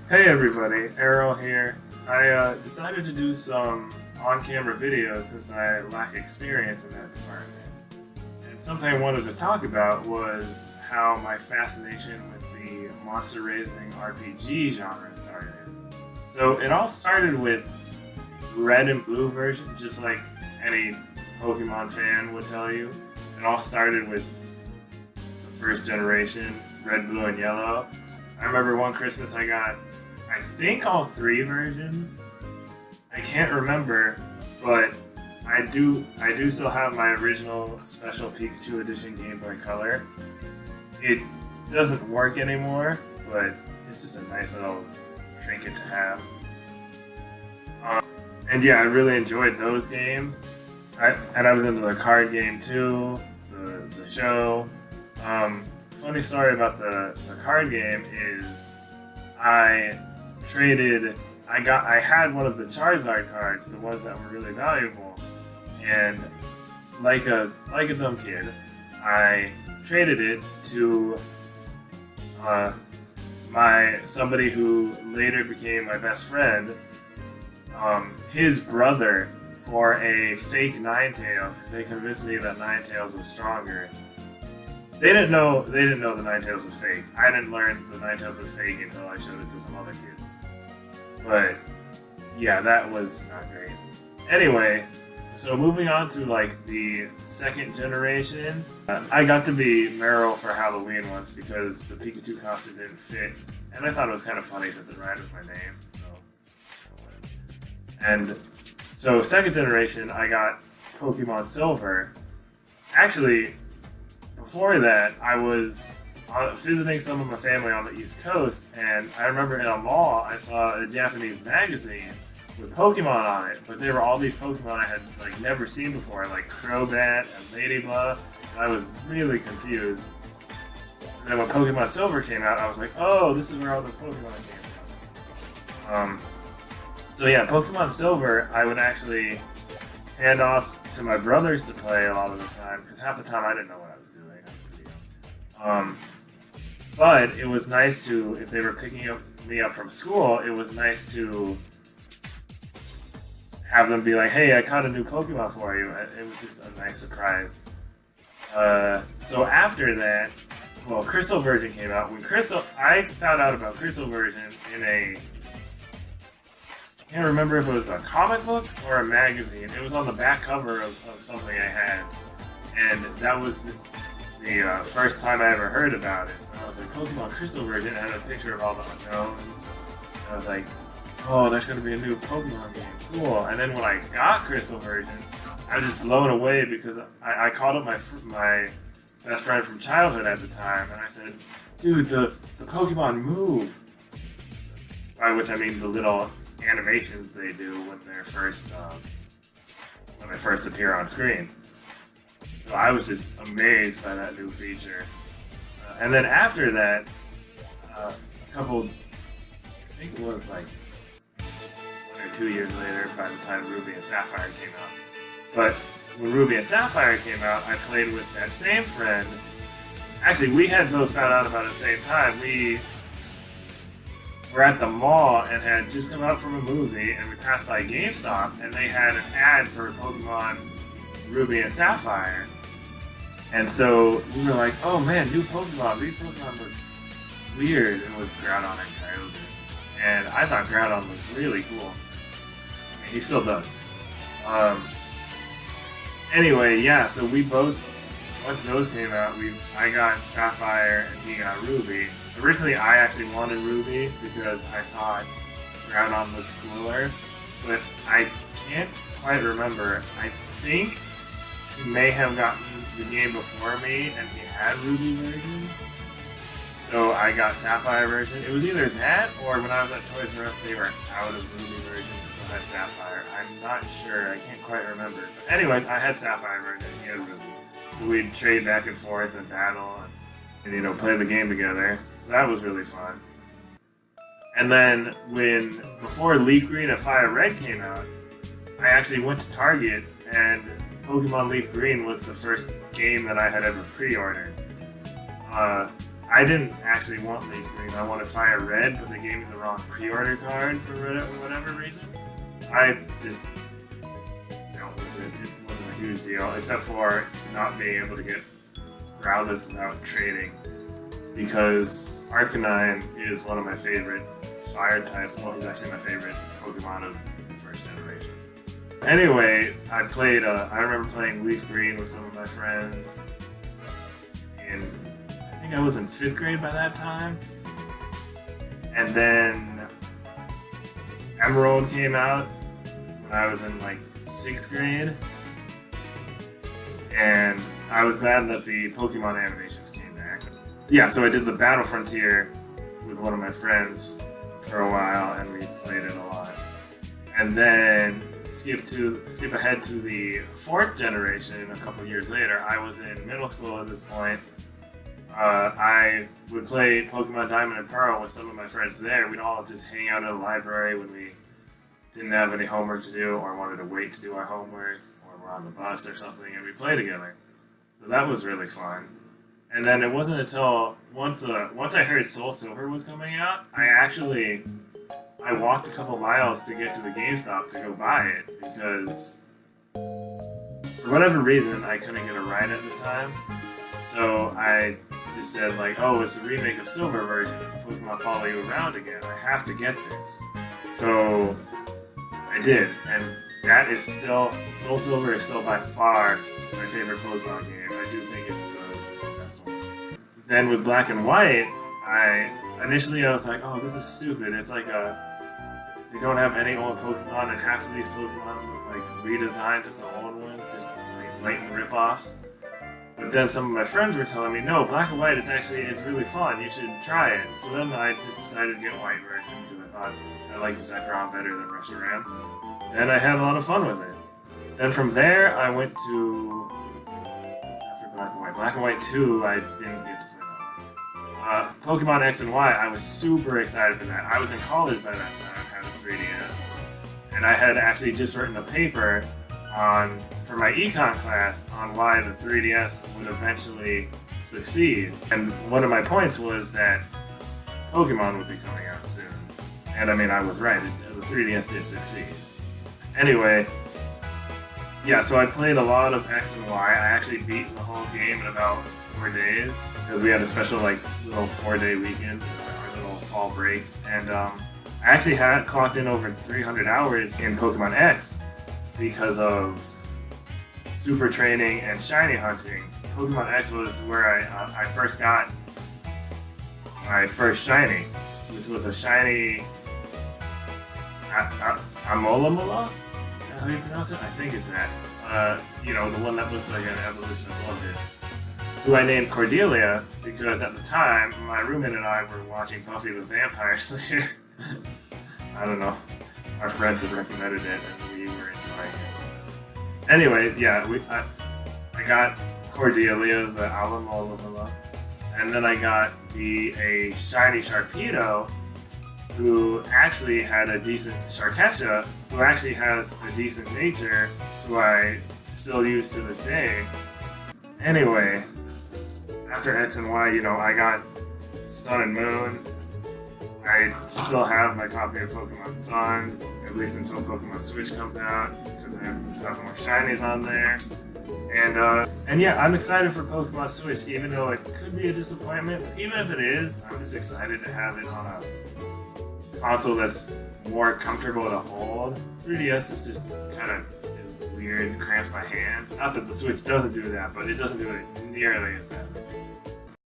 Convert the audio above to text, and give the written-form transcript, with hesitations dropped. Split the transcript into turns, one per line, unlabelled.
Hey everybody, Arrow here. I decided to do some on-camera videos since I lack experience in that department. And something I wanted to talk about was how my fascination with the monster-raising RPG genre started. So it all started with red and blue version, just like any Pokemon fan would tell you. It all started with the first generation, red, blue, and yellow. I remember one Christmas I got, I think, all three versions. I can't remember, but I do still have my original Special Pikachu Edition Game Boy Color. It doesn't work anymore, but it's just a nice little trinket to have. And yeah, I really enjoyed those games. I was into the card game too, the show. Funny story about the card game is I I had one of the Charizard cards, the ones that were really valuable, and like a dumb kid, I traded it to my somebody who later became my best friend, his brother, for a fake Ninetales because they convinced me that Ninetales was stronger. They didn't know the Ninetales was fake. I didn't learn the Ninetales was fake until I showed it to some other kids. But yeah, that was not great. Anyway, so moving on to like the second generation, I got to be Meryl for Halloween once because the Pikachu costume didn't fit, and I thought it was kind of funny since it rhymed with my name. So second generation, I got Pokemon Silver. Actually, before that, I was visiting some of my family on the East Coast, and I remember in a mall I saw a Japanese magazine with Pokemon on it, but there were all these Pokemon I had like never seen before, like Crobat and Ladybug, and I was really confused. And then when Pokemon Silver came out, I was like, oh, this is where all the Pokemon came from. So yeah, Pokemon Silver, I would actually hand off to my brothers to play a lot of the time, because half the time I didn't know what I was doing. I was pretty young. But it was nice to, if they were picking me up from school, it was nice to have them be like, hey, I caught a new Pokemon for you. It was just a nice surprise. So after that, well, Crystal Version came out. I found out about Crystal Version in I can't remember if it was a comic book or a magazine. It was on the back cover of something I had. And that was the first time I ever heard about it. And I was like, Pokemon Crystal Version, had a picture of all the unknowns. And I was like, oh, there's going to be a new Pokemon game. Cool. And then when I got Crystal Version, I was just blown away because I called up my best friend from childhood at the time, and I said, dude, the Pokemon move. By which I mean the little animations they do when they first appear on screen. So I was just amazed by that new feature. And then after that, I think it was like 1 or 2 years later, by the time Ruby and Sapphire came out. But when Ruby and Sapphire came out, I played with that same friend. Actually, we had both found out about it at the same time. We were at the mall and had just come out from a movie, and we passed by GameStop, and they had an ad for Pokemon Ruby and Sapphire. And so we were like, oh man, new Pokemon. These Pokemon look weird. It was Groudon and Kyogre. And I thought Groudon looked really cool. I mean, he still does. Anyway, yeah, so we both, once those came out, I got Sapphire and he got Ruby. Originally, I actually wanted Ruby because I thought Groudon looked cooler, but I can't quite remember. I think he may have gotten the game before me and he had Ruby version, so I got Sapphire version. It was either that or when I was at Toys R Us, they were out of Ruby version and still had Sapphire. I'm not sure. I can't quite remember. But anyways, I had Sapphire version and he had Ruby. So we'd trade back and forth and battle and play the game together. So that was really fun. And then before Leaf Green and Fire Red came out, I actually went to Target and Pokemon Leaf Green was the first game that I had ever pre-ordered. I didn't actually want Leaf Green. I wanted Fire Red, but they gave me the wrong pre-order card for whatever reason. I just dealt with it. It wasn't a huge deal, except for not being able to get Growlithe without trading, because Arcanine is one of my favorite fire types. Well, he's actually my favorite Pokemon of the first generation. Anyway, I remember playing Leaf Green with some of my friends, and I think I was in 5th grade by that time. And then Emerald came out when I was in like 6th grade, and I was glad that the Pokemon animations came back. Yeah, so I did the Battle Frontier with one of my friends for a while, and we played it a lot. And then skip ahead to the 4th generation a couple years later. I was in middle school at this point. I would play Pokemon Diamond and Pearl with some of my friends there. We'd all just hang out in the library when we didn't have any homework to do or wanted to wait to do our homework, or we're on the bus or something, and we play together. So that was really fun. And then it wasn't until once I heard Soul Silver was coming out, I walked a couple miles to get to the GameStop to go buy it, because for whatever reason I couldn't get a ride at the time. So I just said like, oh, it's a remake of Silver version of Pokemon Follow You Around again. I have to get this. So I did, and that is still, Soul Silver is still by far my favorite Pokemon game. I do think it's the best one. Then with Black and White, initially I was like, oh, this is stupid. It's like they don't have any old Pokemon, and half of these Pokemon look like redesigns of the old ones, just like blatant rip-offs. But then some of my friends were telling me, no, Black and White it's really fun. You should try it. So then I just decided to get White version because I thought I liked Zekrom better than Reshiram. And I had a lot of fun with it. Then from there, I went to after Black and White. Black and White 2, I didn't get to play that one. Pokemon X and Y, I was super excited for that. I was in college by that time, had a 3DS, and I had actually just written a paper for my econ class on why the 3DS would eventually succeed. And one of my points was that Pokemon would be coming out soon. And I mean, I was right, the 3DS did succeed. Anyway, yeah, so I played a lot of X and Y. I actually beat the whole game in about 4 days, because we had a special like little 4-day weekend, our little fall break. And I actually had clocked in over 300 hours in Pokemon X because of super training and shiny hunting. Pokemon X was where I first got my first shiny, which was a shiny Alomomola? Is that how you pronounce it? I think it's that. The one that looks like an evolution of Lobisc, who I named Cordelia because at the time my roommate and I were watching Buffy the Vampire Slayer. I don't know. Our friends had recommended it and we were enjoying it. Anyways, yeah, I got Cordelia, the Alomomola, and then I got a shiny Sharpedo, who actually had a decent Sharkesha, who actually has a decent nature, who I still use to this day. Anyway, after X and Y, I got Sun and Moon. I still have my copy of Pokemon Sun, at least until Pokemon Switch comes out, because I have more shinies on there. And yeah, I'm excited for Pokemon Switch, even though it could be a disappointment. Even if it is, I'm just excited to have it on a console that's more comfortable to hold. 3DS is just kind of weird and cramps my hands. Not that the Switch doesn't do that, but it doesn't do it nearly as bad.